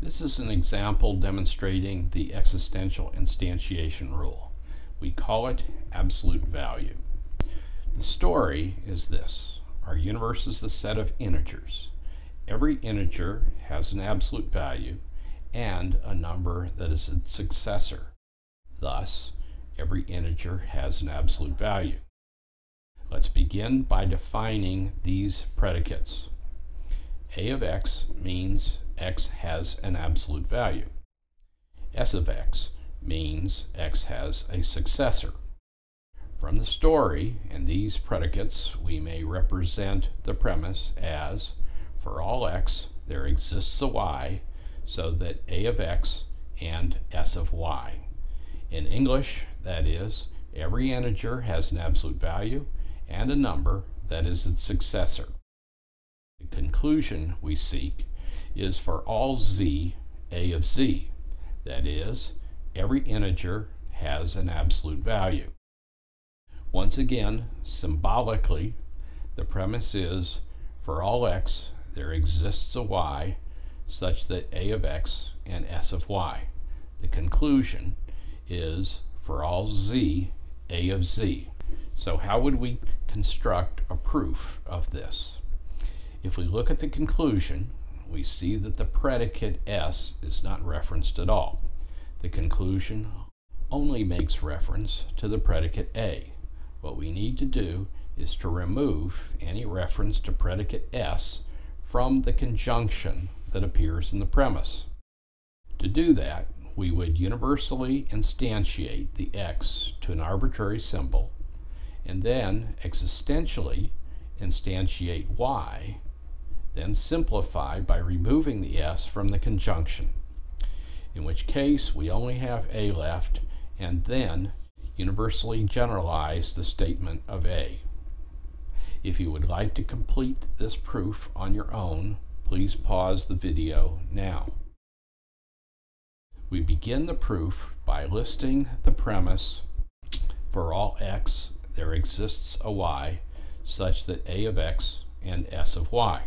This is an example demonstrating the existential instantiation rule. We call it absolute value. The story is this. Our universe is a set of integers. Every integer has an absolute value and a number that is its successor. Thus, every integer has an absolute value. Let's begin by defining these predicates. A of x means x has an absolute value. S of x means x has a successor. From the story and these predicates, we may represent the premise as, for all x, there exists a y, so that a of x and s of y. In English, that is, every integer has an absolute value and a number that is its successor. The conclusion we seek is for all z, a of z. That is, every integer has an absolute value. Once again, symbolically, the premise is for all x, there exists a y such that a of x and s of y. The conclusion is for all z, a of z. So how would we construct a proof of this? If we look at the conclusion, we see that the predicate s is not referenced at all. The conclusion only makes reference to the predicate a. What we need to do is to remove any reference to predicate s from the conjunction that appears in the premise. To do that, we would universally instantiate the x to an arbitrary symbol, and then existentially instantiate y, then simplify by removing the s from the conjunction, in which case we only have a left, and then universally generalize the statement of a. If you would like to complete this proof on your own, please pause the video now. We begin the proof by listing the premise, for all x, there exists a y, such that a of x and s of y.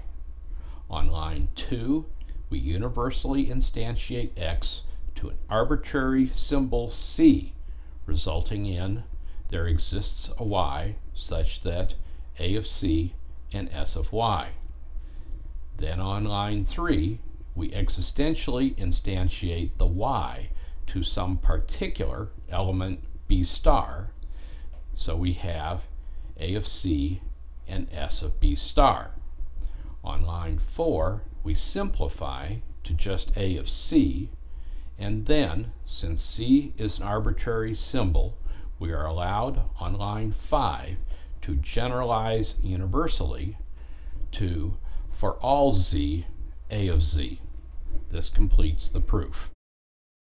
On line 2, we universally instantiate x to an arbitrary symbol c, resulting in there exists a y such that a of c and s of y. Then on line 3, we existentially instantiate the y to some particular element b star, so we have a of c and s of b star. On line 4, we simplify to just a of c, and then, since c is an arbitrary symbol, we are allowed on line 5 to generalize universally to for all z, a of z. This completes the proof.